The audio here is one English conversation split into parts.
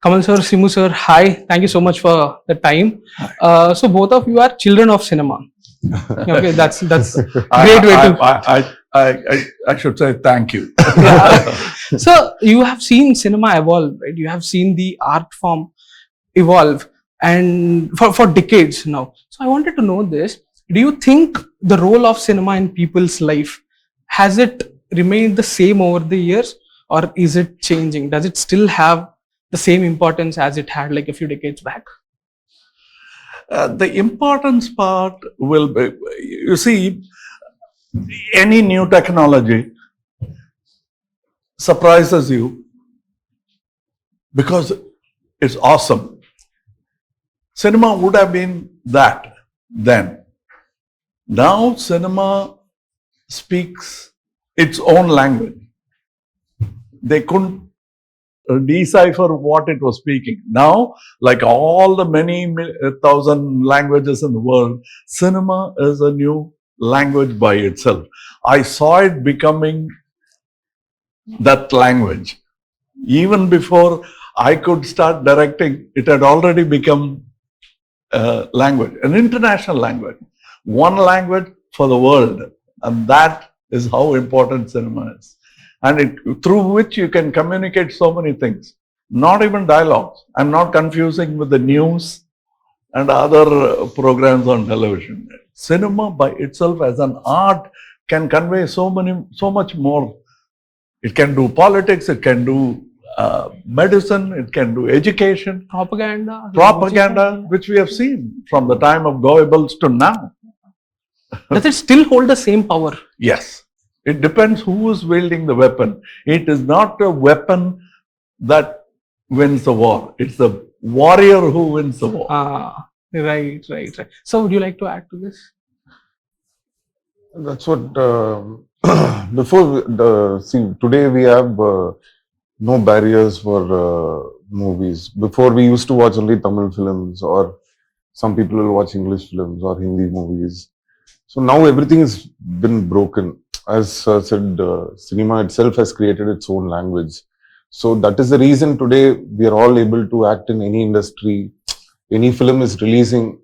Kamal sir, Simu sir, hi. Thank you so much for the time. So both of you are children of cinema. Okay, that's great way to. I should say thank you. Yeah. So you have seen cinema evolve, right? You have seen the art form evolve, and for decades now. So I wanted to know this: do you think the role of cinema in people's life has it remained the same over the years, or is it changing? Does it still have the same importance as it had like a few decades back? The importance part will be, you see, any new technology surprises you because it's awesome. Cinema would have been that then. Now cinema speaks its own language. They couldn't decipher what it was speaking. Now, like all the many thousand languages in the world, cinema is a new language by itself. I saw it becoming that language. Even before I could start directing, it had already become a language, an international language, one language for the world. And that is how important cinema is. And through which you can communicate so many things, not even dialogues. I'm not confusing with the news and other programs on television. Cinema by itself as an art can convey so much more. It can do politics, it can do medicine, it can do education. Propaganda, which we have seen from the time of Goebbels to now. Does it still hold the same power? Yes. It depends who is wielding the weapon. It is not a weapon that wins the war. It's the warrior who wins the war. Right. So would you like to add to this? That's what, today we have no barriers for movies. Before we used to watch only Tamil films, or some people will watch English films or Hindi movies. So now everything has been broken. As said, cinema itself has created its own language. So that is the reason today we are all able to act in any industry. Any film is releasing,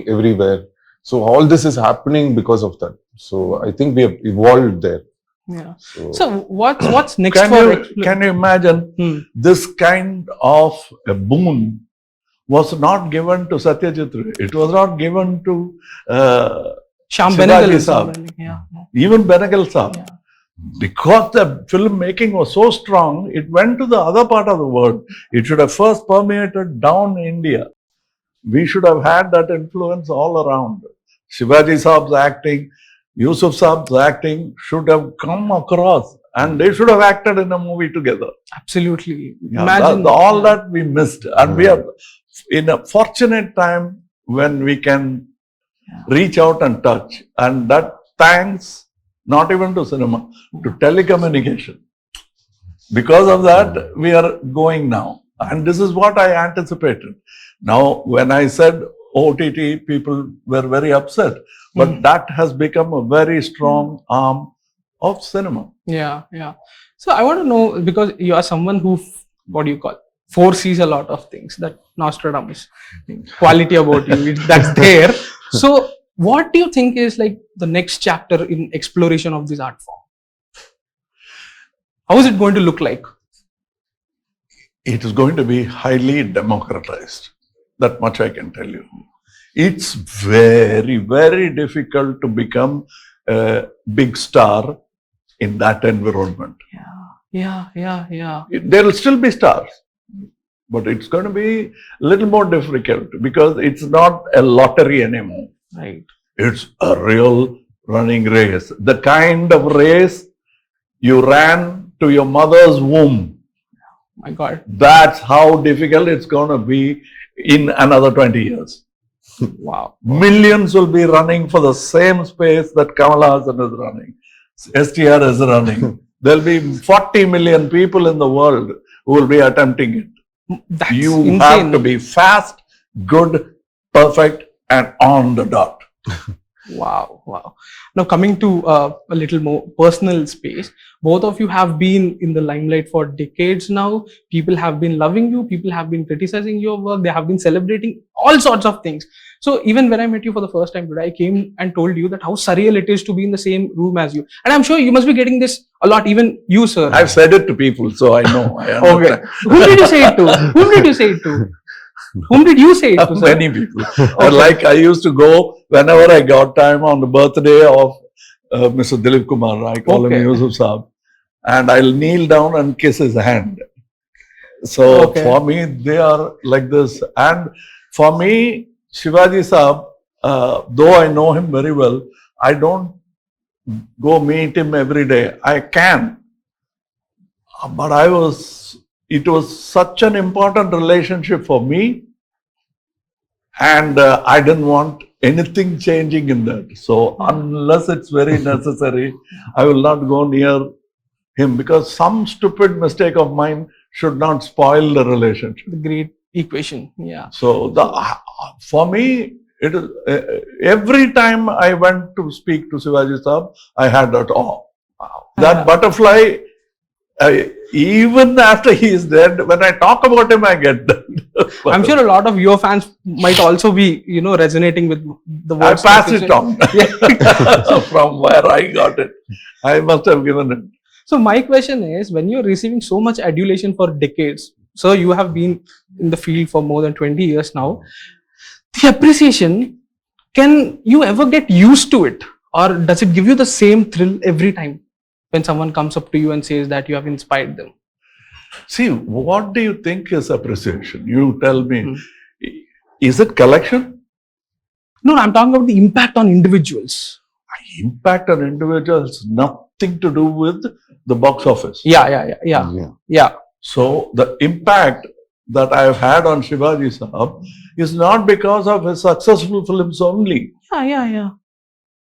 everywhere. So all this is happening because of that. So I think we have evolved there. Yeah. So what's next Can you imagine this kind of a boon was not given to Satyajit Ray. It was not given to Benegal Saab. Yeah. Even Benegal Saab. Yeah. Because the filmmaking was so strong, it went to the other part of the world. It should have first permeated down India. We should have had that influence all around. Shivaji Saab's acting, Yusuf Saab's acting should have come across, and they should have acted in a movie together. Absolutely. Yeah, imagine all that we missed. And we are in a fortunate time when we can reach out and touch. And that thanks not even to cinema, to telecommunication. Because of that, we are going now. And this is what I anticipated. Now, when I said OTT, people were very upset. But that has become a very strong arm of cinema. Yeah. So I want to know, because you are someone who, foresees a lot of things, that Nostradamus quality about you, that's there. So what do you think is like the next chapter in exploration of this art form? How is it going to look like? It is going to be highly democratized. That much I can tell you. It's very, very difficult to become a big star in that environment. Yeah. There will still be stars, but it's going to be a little more difficult because it's not a lottery anymore. Right. It's a real running race. The kind of race you ran to your mother's womb. My God. That's how difficult it's going to be in another 20 years. Wow. Millions will be running for the same space that Kamal Haasan is running, STR is running. There'll be 40 million people in the world who will be attempting it. That's you insane. Have to be fast, good, perfect, and on the dot. Wow, wow. Now coming to a little more personal space, both of you have been in the limelight for decades now. People have been loving you, people have been criticizing your work, they have been celebrating all sorts of things. So even when I met you for the first time today, I came and told you that how surreal it is to be in the same room as you. And I'm sure you must be getting this a lot, even you, sir. I've said it to people, so I know. I Okay. understand. Whom did you say it to? Whom did you say it to? Whom did you say it to, sir? Many people. And like I used to go whenever I got time on the birthday of Mr. Dilip Kumar, I call him Yusuf Saab, and I'll kneel down and kiss his hand. So for me, they are like this. And for me, Shivaji Saab, though I know him very well, I don't go meet him every day. I can. But it was such an important relationship for me, and I didn't want anything changing in that. So unless it's very necessary, I will not go near him, because some stupid mistake of mine should not spoil the relationship. The great equation, yeah. So for me, it is every time I went to speak to Shivaji Saab, I had that awe. Wow. That butterfly. Even after he is dead, when I talk about him, I get that. I'm sure a lot of your fans might also be, resonating with the words. I passed it on from where I got it. I must have given it. So my question is, when you're receiving so much adulation for decades, so you have been in the field for more than 20 years now, the appreciation, can you ever get used to it? Or does it give you the same thrill every time when someone comes up to you and says that you have inspired them? See, what do you think is appreciation? You tell me. Is it collection? No, I'm talking about the impact on individuals. Impact on individuals, nothing to do with the box office. Yeah. So the impact that I've had on Shivaji Saab is not because of his successful films only. Yeah.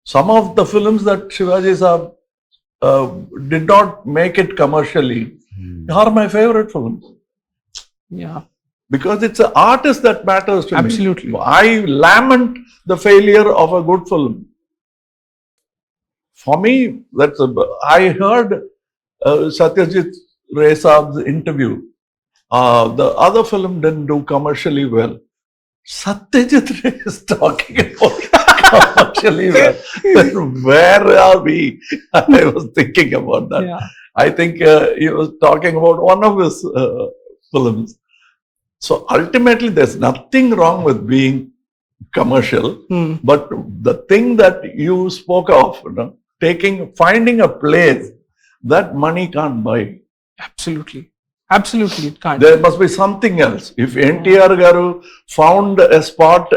Some of the films that Shivaji Saab did not make it commercially are my favorite films. Yeah. Because it's an artist that matters to me. Absolutely. I lament the failure of a good film. For me, I heard Satyajit Ray Saab's interview. The other film didn't do commercially well. Satyajit Ray is talking about commercially well. Where are we? I was thinking about that. Yeah. I think he was talking about one of his films. So ultimately, there's nothing wrong with being commercial, but the thing that you spoke of, finding a place that money can't buy. Absolutely, it can't. There must be something else. If NTR Garu found a spot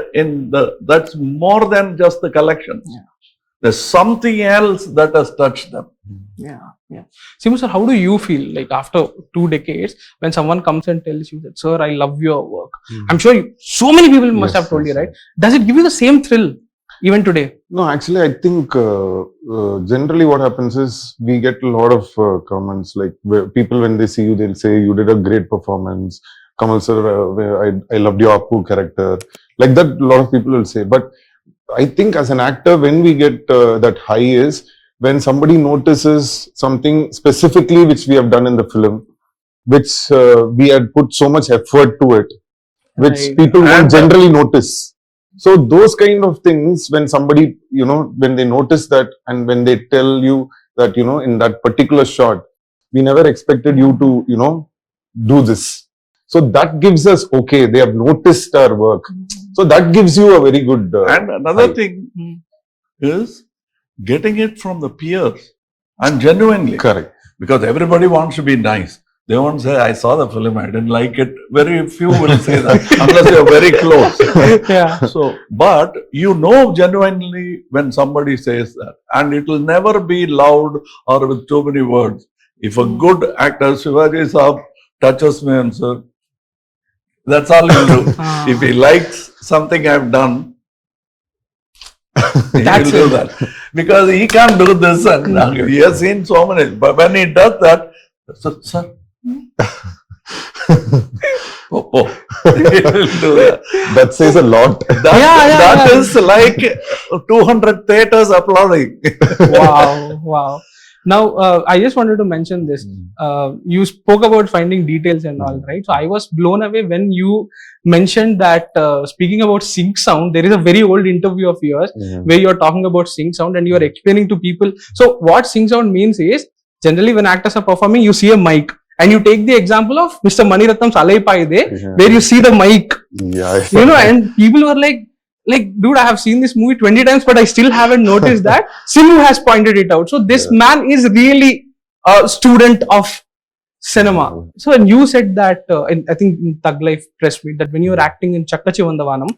that's more than just the collection. Yeah. There's something else that has touched them. Yeah. Simu sir, how do you feel like after 2 decades when someone comes and tells you that, sir, I love your work? I'm sure so many people must have told you, right? Does it give you the same thrill even today? No, actually, I think generally what happens is we get a lot of comments, like people when they see you, they'll say you did a great performance. Kamal sir, I loved your Appu character. Like that, a lot of people will say. But I think as an actor, when we get that high is when somebody notices something specifically which we have done in the film, which we had put so much effort to it, which people won't generally notice. So those kind of things, when somebody, when they notice that and when they tell you that, in that particular shot, we never expected you to, do this. So that gives us, okay, they have noticed our work. So that gives you a very good... and another thing is getting it from the peers and genuinely. Correct. Because everybody wants to be nice. They won't say, I saw the film, I didn't like it. Very few will say that, unless you're very close. Yeah. So, but genuinely when somebody says that. And it will never be loud or with too many words. If a good actor, Shivaji Saab, touches me and says, that's all he'll do. If he likes something I've done, he will do that. Because he can't do this and he has seen so many. But when he does that, sir, Oh, he'll do that. That says a lot. That is like 200 theaters applauding. Wow. Now, I just wanted to mention this. You spoke about finding details and all, right? So I was blown away when you mentioned that, speaking about sync sound, there is a very old interview of yours where you're talking about sync sound and you're explaining to people. So what sync sound means is, generally when actors are performing, you see a mic. And you take the example of Mr. Mani Ratnam's Alai Paide, where you see the mic. And people were like, dude, I have seen this movie 20 times, but I still haven't noticed that. Simu has pointed it out. So this man is really a student of cinema. So when you said that, I think in Thug Life press meet, that when you were acting in Chakka Chivandavanam,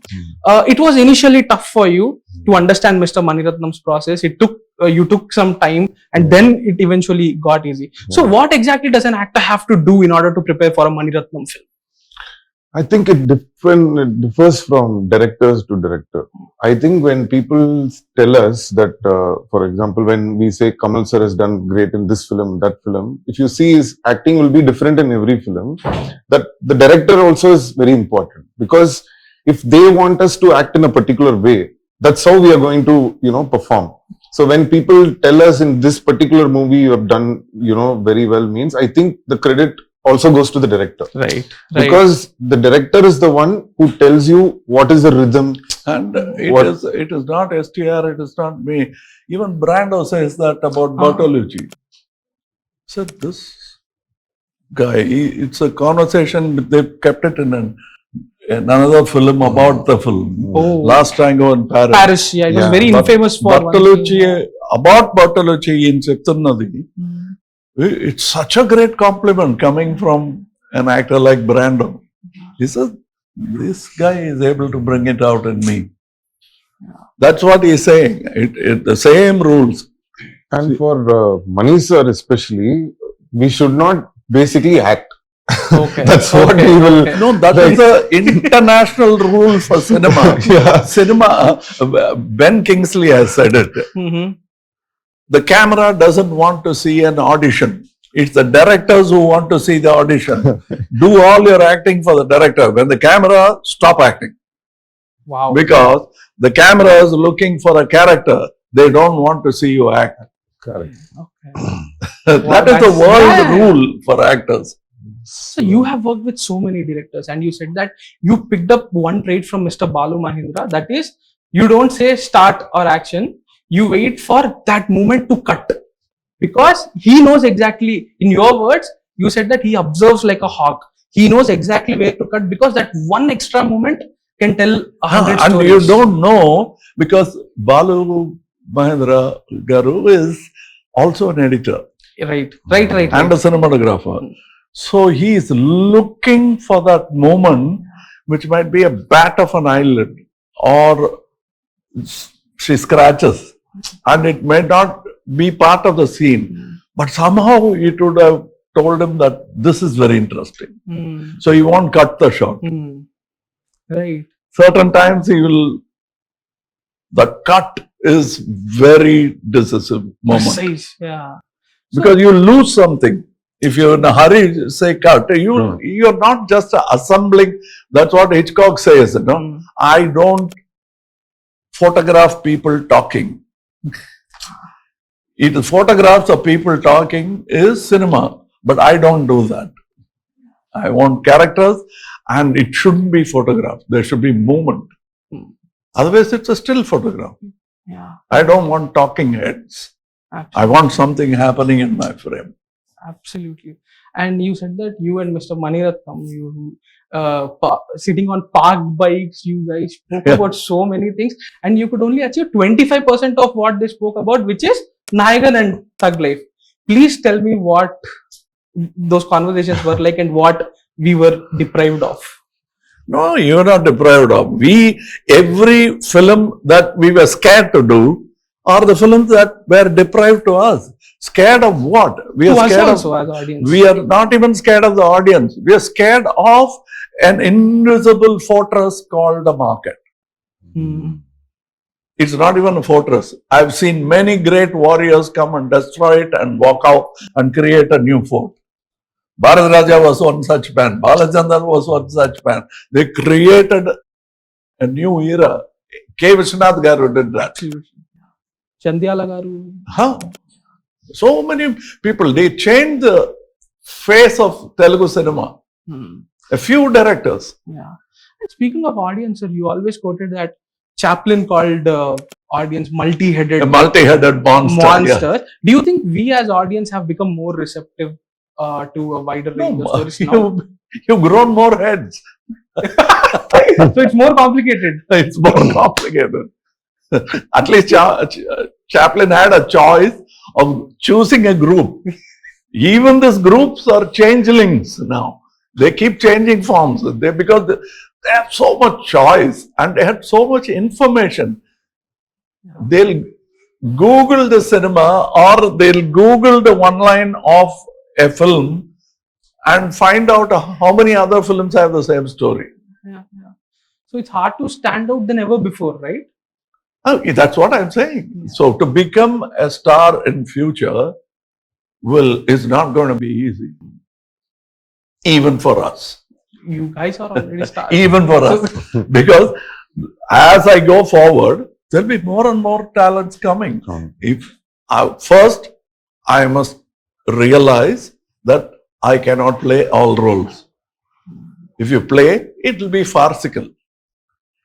it was initially tough for you to understand Mr. Mani Ratnam's process. It took you took some time, and then it eventually got easy. So what exactly does an actor have to do in order to prepare for a Mani Ratnam film? I think it differs from directors to director. I think when people tell us that, for example, when we say Kamal sir has done great in this film, that film, if you see his acting will be different in every film, that the director also is very important, because if they want us to act in a particular way, that's how we are going to, perform. So when people tell us in this particular movie you have done, very well, means I think the credit also goes to the director. Right. Because the director is the one who tells you what is the rhythm. And it is not STR, it is not me. Even Brando says that about Bertolucci. So this guy, it's a conversation, they've kept it in another film about the film. Last Tango in Paris. Yeah, it was very infamous for Bertolucci, about Bertolucci in Chittanadi. It's such a great compliment coming from an actor like Brando. He says, this guy is able to bring it out in me. That's what he's saying. The same rules. And for Mani sir especially, we should not basically act. Okay. That's what we will. No, that is the international rule for cinema. Cinema, Ben Kingsley has said it. The camera doesn't want to see an audition. It's the directors who want to see the audition. Do all your acting for the director. When the camera, stop acting. Wow. Because the camera is looking for a character. They don't want to see you act. Correct. Okay. That is the world rule for actors. So you have worked with so many directors, and you said that you picked up one trait from Mr. Balu Mahindra. That is, you don't say start or action. You wait for that moment to cut, because he knows exactly, in your words, you said that he observes like a hawk. He knows exactly where to cut, because that one extra moment can tell 100 stories. And you don't know, because Balu Mahindra Garu is also an editor. Right. And a cinematographer. So he is looking for that moment, which might be a bat of an eyelid, or she scratches, and it may not be part of the scene, but somehow it would have told him that this is very interesting. So he won't cut the shot. Right. Certain times the cut is very decisive moment. Precise. Yeah. Because you lose something. If you're in a hurry, say cut, you're not just assembling. That's what Hitchcock says, I don't photograph people talking. Photographs of people talking is cinema, but I don't do that. I want characters, and it shouldn't be photographed. There should be movement. Otherwise, it's a still photograph. Yeah. I don't want talking heads. Absolutely. I want something happening in my frame. Absolutely. And you said that you and Mr. Mani Ratnam, you sitting on parked bikes, you guys spoke about so many things, and you could only achieve 25% of what they spoke about, which is Nayagan and Thug Life. Please tell me what those conversations were like and what we were deprived of. No, you're not deprived of. Every film that we were scared to do are the films that were deprived to us. Scared of what? We are scared also as audience. We are not even scared of the audience. We are scared of an invisible fortress called the market. It's not even a fortress. I've seen many great warriors come and destroy it and walk out and create a new fort. Bharat Raja was one such man. Balachandran was one such man. They created a new era. K. Vishwanath Garu did that. Chandiala garu. Huh? So many people, they changed the face of Telugu cinema. A few directors. Yeah. And speaking of audience, sir, you always quoted that Chaplin called audience multi-headed. A multi-headed monster. Yeah. Do you think we as audience have become more receptive to a wider range of stories now? You've grown more heads. So it's more complicated. It's more complicated. At least Chaplin had a choice of choosing a group. Even these groups are changelings now. They keep changing forms because they have so much choice and they have so much information. They'll Google the cinema or they'll Google the one line of a film and find out how many other films have the same story. Yeah. So it's hard to stand out than ever before, right? That's what I'm saying. So to become a star in future is not going to be easy. Even for us. You guys are already stars. Even for us. Because as I go forward, there'll be more and more talents coming. First, I must realize that I cannot play all roles. If you play, it will be farcical.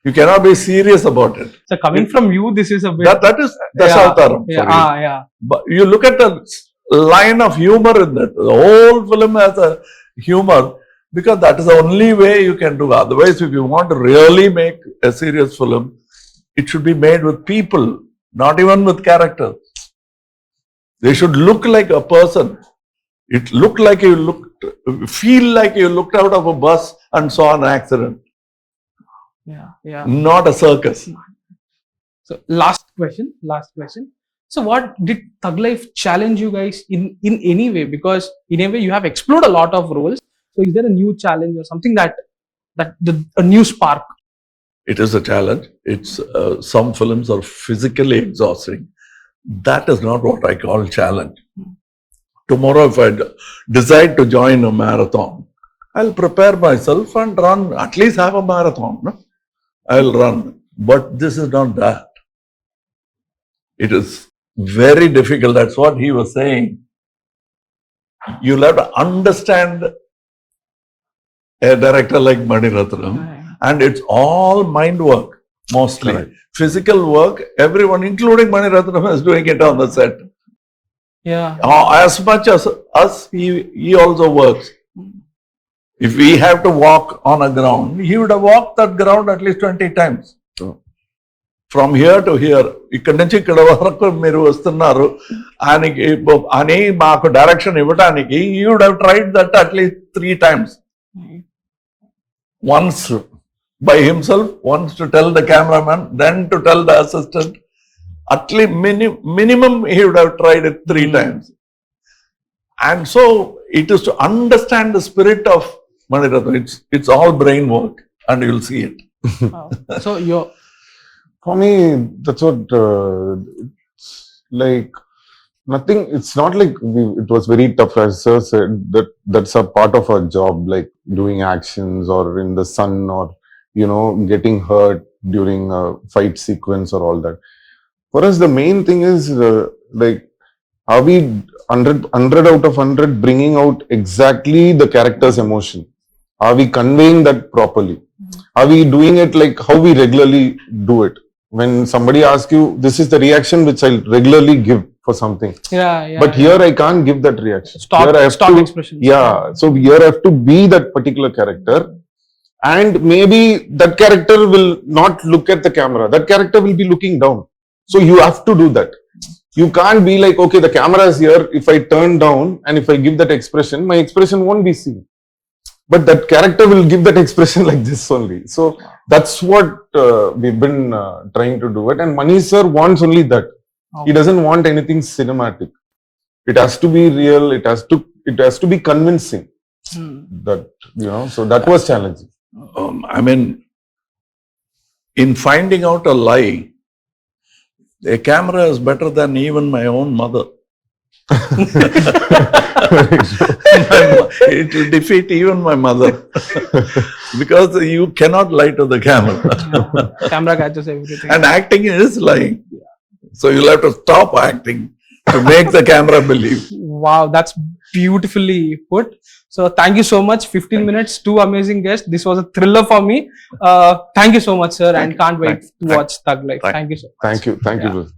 You cannot be serious about it. So coming from you, this is a bit... That is Dasavtaram. Yeah. But you look at the line of humor in that. The whole film has a humor because that is the only way you can do. Otherwise, if you want to really make a serious film, it should be made with people, not even with characters. They should look like a person. It looked like feel like you looked out of a bus and saw an accident. Yeah. Not a circus. So last question. So what did Thug Life challenge you guys in any way? Because in a way you have explored a lot of roles. So is there a new challenge or something a new spark? It is a challenge. It's some films are physically exhausting. That is not what I call challenge. Tomorrow, if I decide to join a marathon, I'll prepare myself and run, at least have a marathon. No? I'll run. But this is not that. It is very difficult. That's what he was saying. You'll have to understand a director like Mani Ratnam, and it's all mind work, mostly. Right. Physical work, everyone, including Mani Ratnam, is doing it on the set. Yeah. As much as us, he also works. If we have to walk on a ground, he would have walked that ground at least 20 times. From here to here, ikkadi nunchi ikkada varaku meeru vastunnaru ani maaku direction ivvadaniki, he would have tried that at least 3 times. Once by himself, once to tell the cameraman, then to tell the assistant. At least minimum he would have tried it 3 times. And so it is to understand the spirit of Mani Ratnam. It's all brain work and you'll see it. Wow. So for me, that's what it's like. Nothing. It's not like it was very tough, as sir said. That's a part of our job, like doing actions or in the sun or getting hurt during a fight sequence or all that. For us, the main thing is like, are we 100 out of 100 bringing out exactly the character's emotion? Are we conveying that properly? Are we doing it like how we regularly do it? When somebody asks you, this is the reaction which I regularly give for something. Yeah. But here I can't give that reaction. Stock expression. Yeah. So here I have to be that particular character. And maybe that character will not look at the camera. That character will be looking down. So you have to do that. You can't be like, okay, the camera is here. If I turn down and if I give that expression, my expression won't be seen. But that character will give that expression like this only. So that's what we've been trying to do it. And Mani sir wants only that. Okay. He doesn't want anything cinematic. It has to be real. It has to be convincing. That so that was challenging. I mean, in finding out a lie, a camera is better than even my own mother. It will defeat even my mother because you cannot lie to the camera. Camera catches everything. And acting is lying. So you'll have to stop acting to make the camera believe. Wow, that's beautifully put. So thank you so much. 15 minutes, two amazing guests. This was a thriller for me. Thank you so much, sir, and can't wait to watch Thug Life. Thank you so much. Thank you. Thank you.